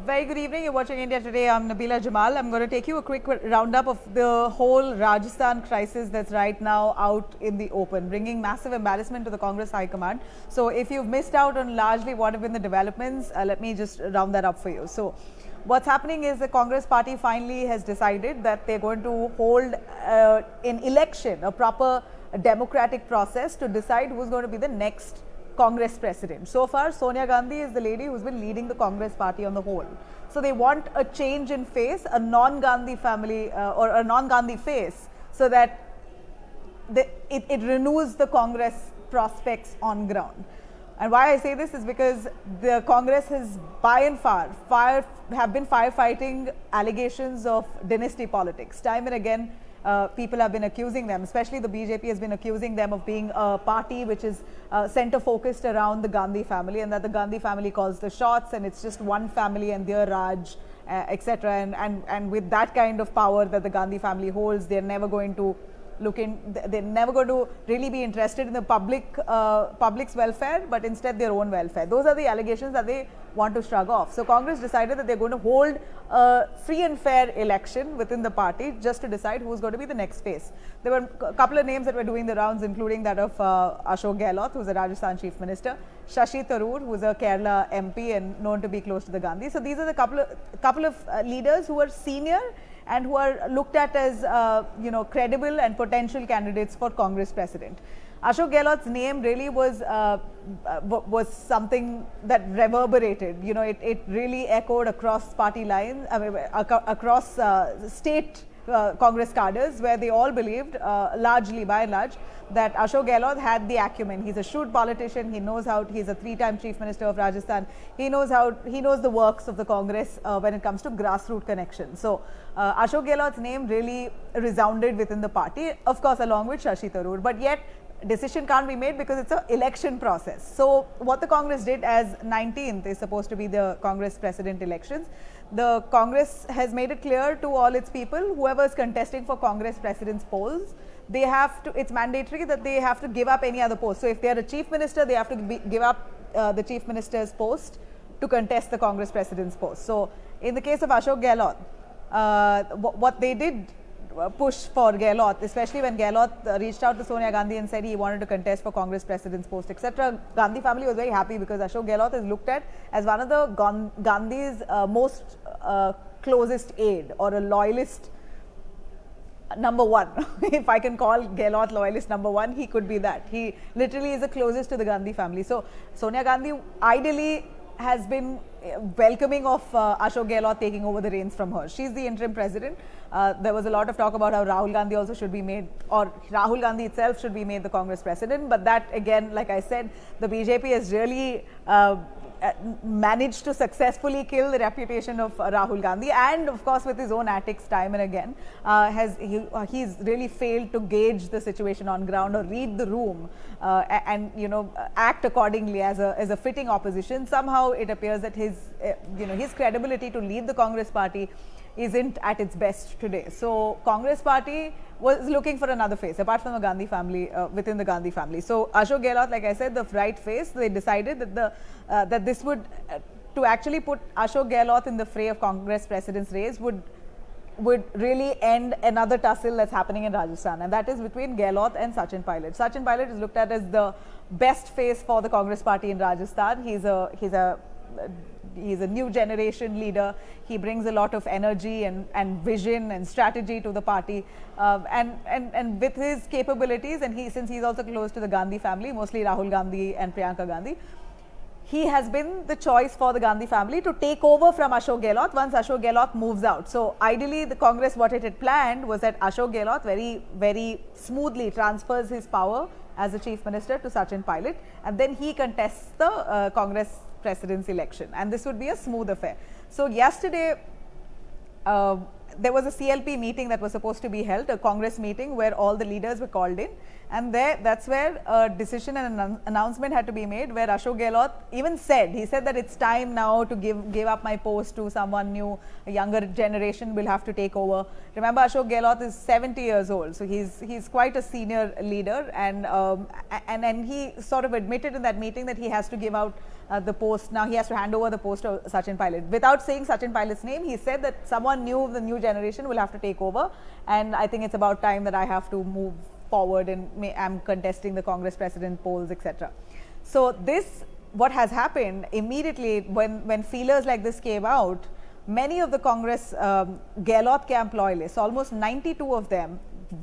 Very good evening. You're watching India Today. I'm Nabila Jamal. I'm going to take you a quick roundup of the whole Rajasthan crisis that's right now out in the open, bringing massive embarrassment to the Congress High Command. So if you've missed out on largely what have been the developments, let me just round that up for you. So what's happening is the Congress party finally has decided that they're going to hold an election, a proper democratic process to decide who's going to be the next Congress president. So far, Sonia Gandhi is the lady who's been leading the Congress party on the whole. So they want a change in face, a non-Gandhi family or a non-Gandhi face, so that it renews the Congress prospects on ground. And why I say this is because the Congress has by and far have been firefighting allegations of dynasty politics. Time and again, people have been accusing them, especially the BJP has been accusing them of being a party which is center focused around the Gandhi family, and that the Gandhi family calls the shots and it's just one family and their Raj, etc. And with that kind of power that the Gandhi family holds, they're never going to they're never going to really be interested in the public's welfare, but instead their own welfare. Those are the allegations that they want to shrug off. So Congress decided that they're going to hold a free and fair election within the party just to decide who's going to be the next face. There were a couple of names that were doing the rounds, including that of Ashok Gehlot, who's a Rajasthan Chief Minister, Shashi Tharoor, who's a Kerala MP and known to be close to the Gandhi. So these are the couple of leaders who are senior and who are looked at as credible and potential candidates for Congress president. Ashok Gehlot's name really was something that reverberated. It really echoed across party lines, across state Congress cadres, where they all believed, largely by and large, that Ashok Gehlot had the acumen. He's a shrewd politician. He knows how. He's a three-time Chief Minister of Rajasthan. He knows the works of the Congress when it comes to grassroots connections. So Ashok Gehlot's name really resounded within the party, of course, along with Shashi Tharoor. But yet, decision can't be made because it's an election process. So what the Congress did, as 19th is supposed to be the Congress president elections, the Congress has made it clear to all its people, whoever is contesting for Congress president's polls, they have to, it's mandatory that they have to give up any other post. So if they are a chief minister, they have to give up the chief minister's post to contest the Congress president's post. So in the case of Ashok Gehlot, what they did push for Gehlot, especially when Gehlot reached out to Sonia Gandhi and said he wanted to contest for Congress president's post, etc. Gandhi family was very happy because Ashok Gehlot is looked at as one of the Gandhi's most closest aide, or a loyalist number one. If I can call Gehlot loyalist number one, he could be that. He literally is the closest to the Gandhi family. So Sonia Gandhi ideally has been welcoming of Ashok Gehlot taking over the reins from her. She's the interim president. There was a lot of talk about how Rahul Gandhi also should be made, or Rahul Gandhi itself should be made the Congress president. But that, again, like I said, the BJP has really managed to successfully kill the reputation of Rahul Gandhi, and of course with his own antics time and again, he's really failed to gauge the situation on ground or read the room and act accordingly as a fitting opposition. Somehow it appears that his credibility to lead the Congress party isn't at its best today. So Congress party was looking for another face apart from the Gandhi family, within the Gandhi family. So Ashok Gehlot, like I said, the right face, they decided that that this would to actually put Ashok Gehlot in the fray of Congress president's race would really end another tussle that's happening in Rajasthan, and that is between Gehlot and Sachin Pilot. Sachin Pilot is looked at as the best face for the Congress party in Rajasthan. He's a new generation leader. He brings a lot of energy and vision and strategy to the party, and with his capabilities, and since he's also close to the Gandhi family, mostly Rahul Gandhi and Priyanka Gandhi, he has been the choice for the Gandhi family to take over from Ashok Gehlot once Ashok Gehlot moves out. So ideally, the Congress, what it had planned was that Ashok Gehlot very, very smoothly transfers his power as the chief minister to Sachin Pilot, and then he contests the Congress president's election, and this would be a smooth affair. So yesterday, there was a CLP meeting that was supposed to be held, a Congress meeting where all the leaders were called in, and that's where a decision and an announcement had to be made, where Ashok Gehlot even said that it's time now to give up my post to someone new. A younger generation will have to take over. Remember, Ashok Gehlot is 70 years old, so he's quite a senior leader, and he sort of admitted in that meeting that he has to give the post. Now he has to hand over the post to Sachin Pilot. Without saying Sachin Pilot's name, he said that someone new of the new generation will have to take over, and I think it's about time that I have to move forward and I'm contesting the Congress President polls, etc. So this, what has happened immediately when feelers like this came out, many of the Congress Gehlot camp loyalists, almost 92 of them,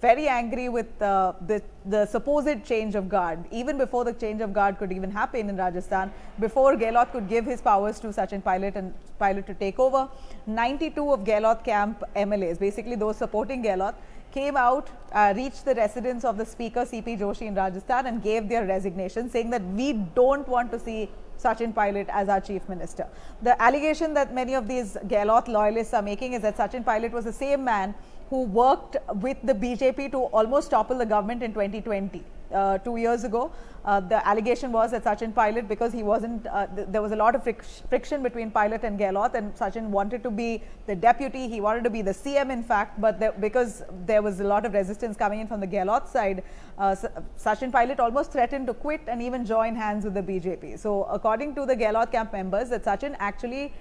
very angry with the supposed change of guard, even before the change of guard could even happen in Rajasthan, before Gehlot could give his powers to Sachin Pilot and Pilot to take over. 92 of Gehlot camp MLAs, basically those supporting Gehlot, came out, reached the residence of the Speaker CP Joshi in Rajasthan and gave their resignation, saying that we don't want to see Sachin Pilot as our Chief Minister. The allegation that many of these Gehlot loyalists are making is that Sachin Pilot was the same man who worked with the BJP to almost topple the government in 2020. 2 years ago, the allegation was that Sachin Pilot, because he wasn't, there was a lot of friction between Pilot and Gehlot, and Sachin wanted to be the deputy, he wanted to be the CM in fact, but because there was a lot of resistance coming in from the Gehlot side, Sachin Pilot almost threatened to quit and even join hands with the BJP. So according to the Gehlot camp members, that Sachin actually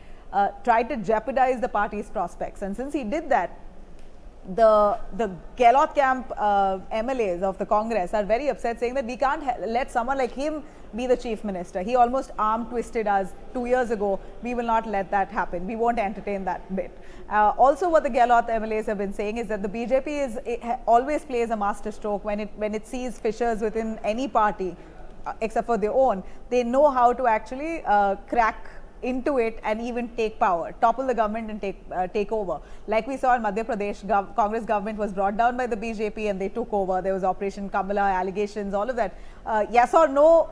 tried to jeopardize the party's prospects, and since he did that, the Gehlot camp MLAs of the Congress are very upset, saying that we can't let someone like him be the Chief Minister. He almost arm twisted us 2 years ago. We will not let that happen. We won't entertain that bit. Also, what the Gehlot MLAs have been saying is that the BJP always plays a master stroke when it sees fissures within any party, except for their own. They know how to actually crack into it and even take power, topple the government and take over. Like we saw in Madhya Pradesh, Congress government was brought down by the BJP and they took over. There was Operation Kamala, allegations, all of that. Yes or no,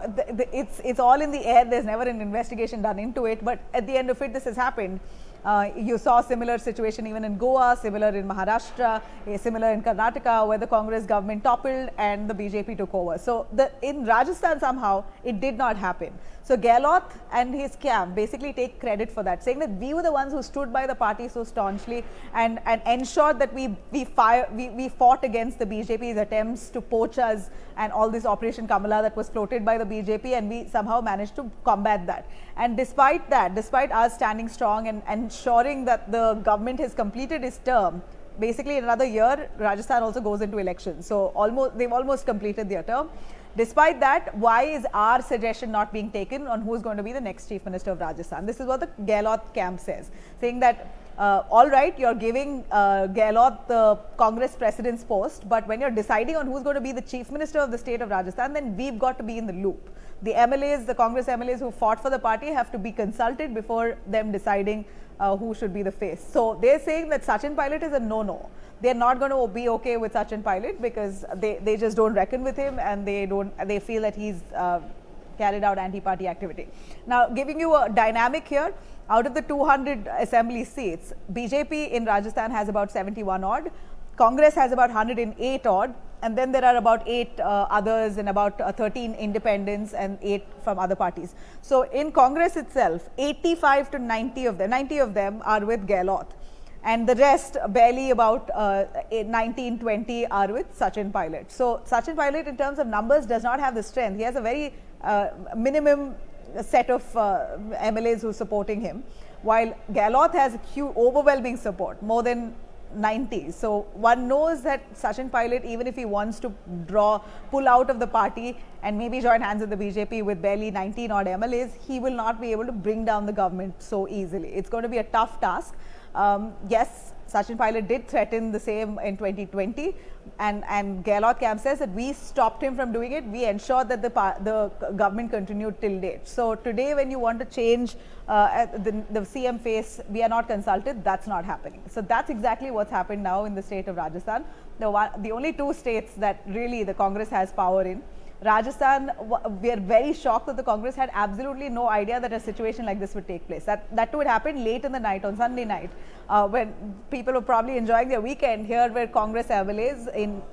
it's all in the air. There's never an investigation done into it. But at the end of it, this has happened. You saw similar situation even in Goa, similar in Maharashtra, similar in Karnataka, where the Congress government toppled and the BJP took over. So in Rajasthan somehow it did not happen. So Gehlot and his camp basically take credit for that, saying that we were the ones who stood by the party so staunchly and ensured that we fought against the BJP's attempts to poach us and all this Operation Kamala that was floated by the BJP, and we somehow managed to combat that. And despite that, despite us standing strong and ensuring that the government has completed its term, basically in another year, Rajasthan also goes into elections. So they've almost completed their term. Despite that, why is our suggestion not being taken on who is going to be the next Chief Minister of Rajasthan? This is what the Gehlot camp says, saying that all right, you're giving Gehlot the Congress President's post, but when you're deciding on who's going to be the Chief Minister of the state of Rajasthan, then we've got to be in the loop. The MLAs, the Congress MLAs who fought for the party have to be consulted before them deciding who should be the face. So they're saying that Sachin Pilot is a no-no. They're not going to be okay with Sachin Pilot because they just don't reckon with him, and they feel that he's carried out anti-party activity. Now, giving you a dynamic here, out of the 200 assembly seats, BJP in Rajasthan has about 71 odd, Congress has about 108 odd, and then there are about 8 others and about 13 independents and 8 from other parties. So in Congress itself, 85 to 90 of them are with Gehlot, and the rest, barely about 19, 20 are with Sachin Pilot. So Sachin Pilot, in terms of numbers, does not have the strength. He has a very minimum set of MLAs who are supporting him, while Gehlot has overwhelming support, more than 90. So one knows that Sachin Pilot, even if he wants to pull out of the party and maybe join hands with the BJP with barely 19 odd MLAs, he will not be able to bring down the government so easily. It's going to be a tough task. Yes, Sachin Pilot did threaten the same in 2020, and Gehlot camp says that we stopped him from doing it. We ensured that the government continued till date. So today, when you want to change the CM face, we are not consulted. That's not happening. So that's exactly what's happened now in the state of Rajasthan. The only 2 states that really the Congress has power in. Rajasthan, we are very shocked that the Congress had absolutely no idea that a situation like this would take place. That would happen late in the night, on Sunday night, when people were probably enjoying their weekend. Here were Congress MLAs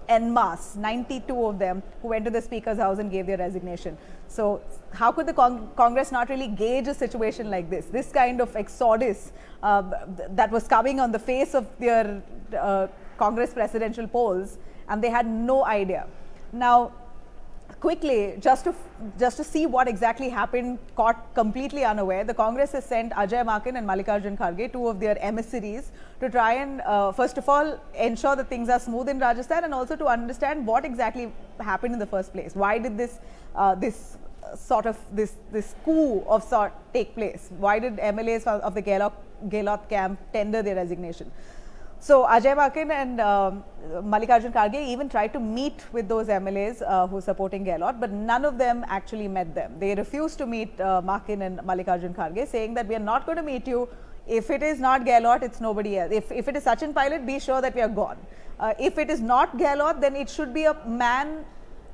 en masse, 92 of them, who went to the Speaker's house and gave their resignation. So how could the Congress not really gauge a situation like this? This kind of exodus that was coming on the face of their Congress presidential polls, and they had no idea. Now, quickly, just to see what exactly happened, caught completely unaware, the Congress has sent Ajay Makan and Mallikarjun Kharge, two of their emissaries, to try and first of all ensure that things are smooth in Rajasthan, and also to understand what exactly happened in the first place. Why did this this coup of sort take place? Why did MLAs of the Gehlot camp tender their resignation? So Ajay Makan and Mallikarjun Kharge even tried to meet with those MLAs who are supporting Gehlot, but none of them actually met them. They refused to meet Makan and Mallikarjun Kharge, saying that we are not going to meet you. If it is not Gehlot, it's nobody else. If it is Sachin Pilot, be sure that we are gone. If it is not Gehlot, then it should be a man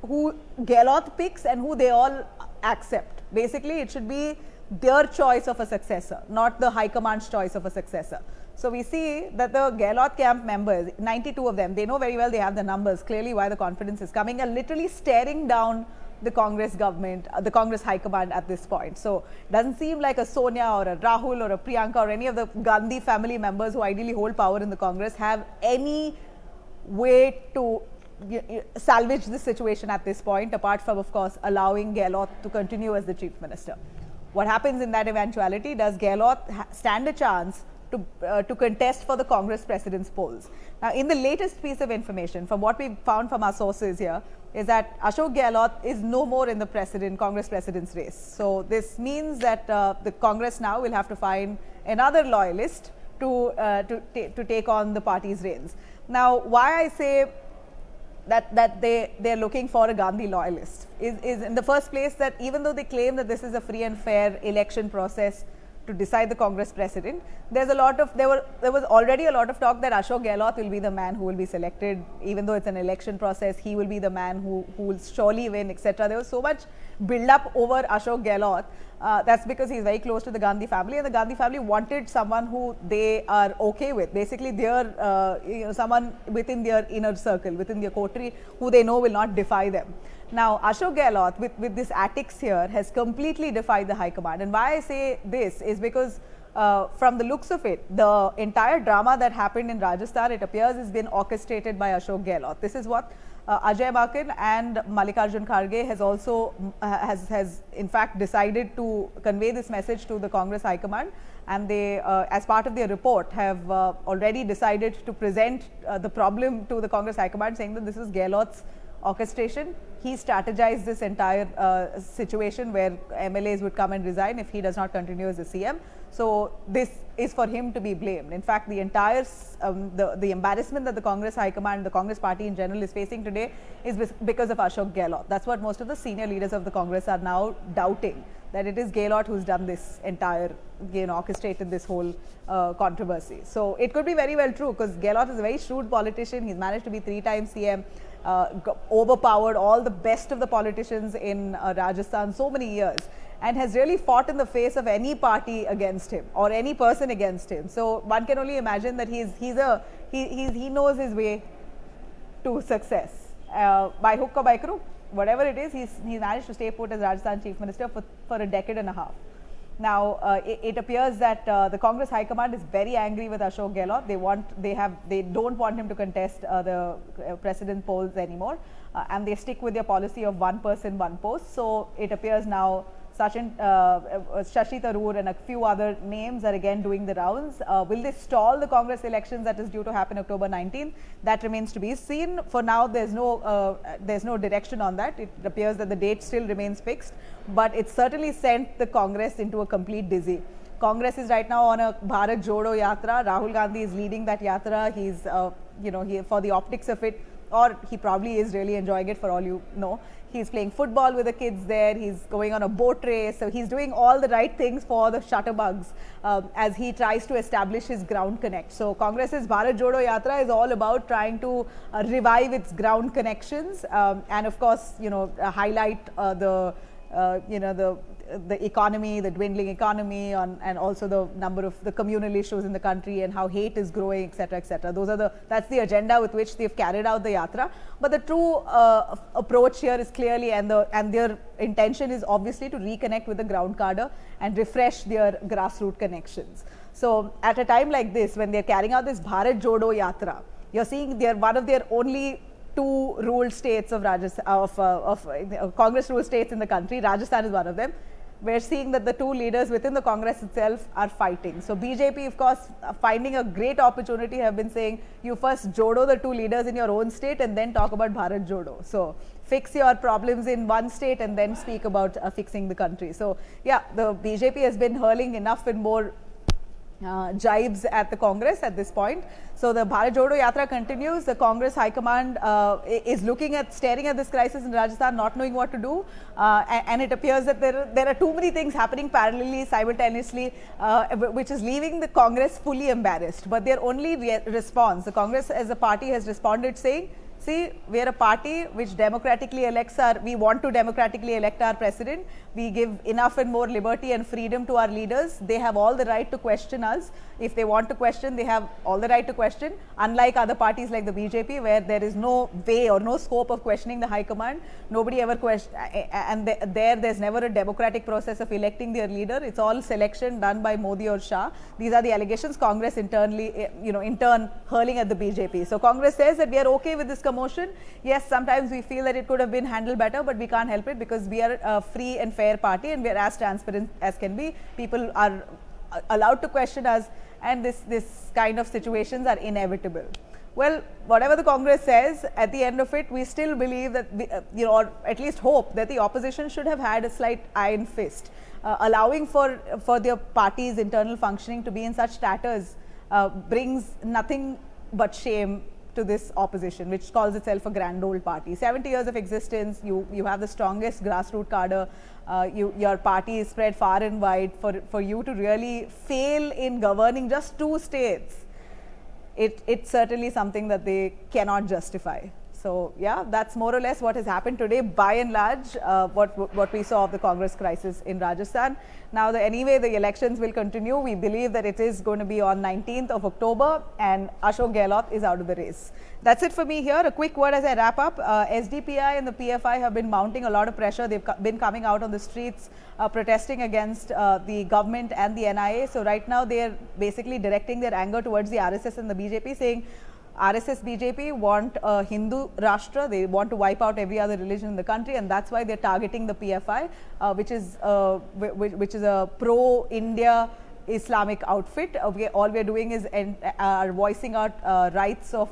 who Gehlot picks and who they all accept. Basically, it should be their choice of a successor, not the High Command's choice of a successor. So we see that the Gehlot camp members, 92 of them, they know very well, they have the numbers, clearly why the confidence is coming, are literally staring down the Congress government, the Congress High Command at this point. So it doesn't seem like a Sonia or a Rahul or a Priyanka or any of the Gandhi family members who ideally hold power in the Congress have any way to salvage this situation at this point, apart from, of course, allowing Gehlot to continue as the chief minister. What happens in that eventuality? Does Gehlot stand a chance to contest for the Congress president's polls? Now, in the latest piece of information, from what we found from our sources here, is that Ashok Gehlot is no more in the Congress president's race. So this means that the Congress now will have to find another loyalist to take on the party's reins. Now, why I say that they're looking for a Gandhi loyalist is in the first place that even though they claim that this is a free and fair election process to decide the Congress president, there was already a lot of talk that Ashok Gehlot will be the man who will be selected. Even though it's an election process, he will be the man who will surely win, etc. There was so much build up over Ashok Gehlot. That's because he's very close to the Gandhi family, and the Gandhi family wanted someone who they are okay with, basically their someone within their inner circle, within their coterie, who they know will not defy them. Now, Ashok Gehlot, with this antics here, has completely defied the High Command. And why I say this is because from the looks of it, the entire drama that happened in Rajasthan, it appears, has been orchestrated by Ashok Gehlot. This is what Ajay Makan and Mallikarjun Kharge has also has in fact decided to convey this message to the Congress High Command, and they as part of their report have already decided to present the problem to the Congress High Command, saying that this is Gehlot's orchestration. He strategized this entire situation where MLAs would come and resign if he does not continue as the CM. So this is for him to be blamed. In fact, the entire the embarrassment that the Congress High Command, the Congress party in general is facing today is because of Ashok Gehlot. That's what most of the senior leaders of the Congress are now doubting, that it is Gehlot who's done this entire, orchestrated this whole controversy. So it could be very well true, because Gehlot is a very shrewd politician. He's managed to be 3-time CM, overpowered all the best of the politicians in Rajasthan so many years, and has really fought in the face of any party against him or any person against him. So one can only imagine that he knows his way to success by hook or by crook, whatever it is. He's managed to stay put as Rajasthan Chief Minister for a decade and a half. Now, it appears that the Congress High Command is very angry with Ashok Gehlot. They don't want him to contest the president polls anymore, and they stick with their policy of one person, one post. So it appears now Shashi Tharoor and a few other names are again doing the rounds. Will they stall the Congress elections that is due to happen October 19th? That remains to be seen. For now, there's no direction on that. It appears that the date still remains fixed, but it certainly sent the Congress into a complete dizzy. Congress is right now on a Bharat Jodo Yatra. Rahul Gandhi is leading that yatra. He's, for the optics of it, or he probably is really enjoying it for all you know. He's playing football with the kids there. He's going on a boat race. So he's doing all the right things for the shutterbugs as he tries to establish his ground connect. So Congress's Bharat Jodo Yatra is all about trying to revive its ground connections and, of course, highlight the economy, the dwindling economy, and also the number of the communal issues in the country and how hate is growing, etc., etc. That's the agenda with which they've carried out the yatra. But the true approach here is clearly, and their intention is obviously to reconnect with the ground cadre and refresh their grassroots connections. So at a time like this, when they're carrying out this Bharat Jodo Yatra, you're seeing they're one of their only two ruled states of Rajasthan, Congress ruled states in the country. Rajasthan is one of them. We're seeing that the two leaders within the Congress itself are fighting. So BJP, of course, finding a great opportunity, have been saying, you first jodo the two leaders in your own state and then talk about Bharat Jodo. So fix your problems in one state and then speak about fixing the country. So yeah, the BJP has been hurling enough and more jibes at the Congress at this point. So the Bharat Jodo Yatra continues. The Congress High Command is staring at this crisis in Rajasthan, not knowing what to do. And it appears that there are too many things happening parallelly, simultaneously, which is leaving the Congress fully embarrassed. But their only response, the Congress as a party has responded saying, see, we are a party which democratically elects we want to democratically elect our president. We give enough and more liberty and freedom to our leaders. They have all the right to question us. If they want to question, they have all the right to question. Unlike other parties like the BJP, where there is no way or no scope of questioning the High Command, nobody ever questions, and there's never a democratic process of electing their leader. It's all selection done by Modi or Shah. These are the allegations Congress internally, in turn hurling at the BJP. So Congress says that we are okay with this commotion. Yes, sometimes we feel that it could have been handled better, but we can't help it because we are a free and fair party and we are as transparent as can be. People are allowed to question us, and this kind of situations are inevitable. Well, whatever the Congress says, at the end of it, we still believe that, or at least hope that the opposition should have had a slight iron fist. Allowing for their party's internal functioning to be in such tatters brings nothing but shame to this opposition, which calls itself a grand old party. 70 years of existence, you have the strongest grassroots cadre, your party is spread far and wide. For you to really fail in governing just two states, it's certainly something that they cannot justify. So yeah, that's more or less what has happened today, by and large, what we saw of the Congress crisis in Rajasthan. Now, anyway, the elections will continue. We believe that it is going to be on 19th of October, and Ashok Gehlot is out of the race. That's it for me here. A quick word as I wrap up. SDPI and the PFI have been mounting a lot of pressure. They've been coming out on the streets protesting against the government and the NIA. So right now, they are basically directing their anger towards the RSS and the BJP, saying RSS, BJP want a Hindu Rashtra. They want to wipe out every other religion in the country, and that's why they're targeting the PFI, which is a pro-India Islamic outfit. All we're doing is voicing out rights of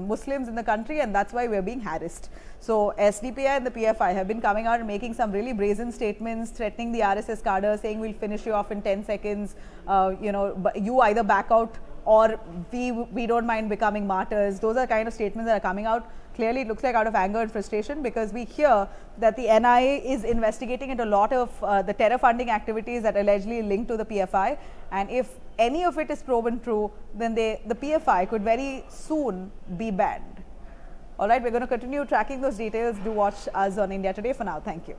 Muslims in the country, and that's why we're being harassed. So SDPI and the PFI have been coming out and making some really brazen statements, threatening the RSS cadre, saying we'll finish you off in 10 seconds. You either back out or we don't mind becoming martyrs. Those are kind of statements that are coming out. Clearly, it looks like out of anger and frustration, because we hear that the NIA is investigating into a lot of the terror funding activities that allegedly linked to the PFI. And if any of it is proven true, then the PFI could very soon be banned. All right, we're going to continue tracking those details. Do watch us on India Today. For now, thank you.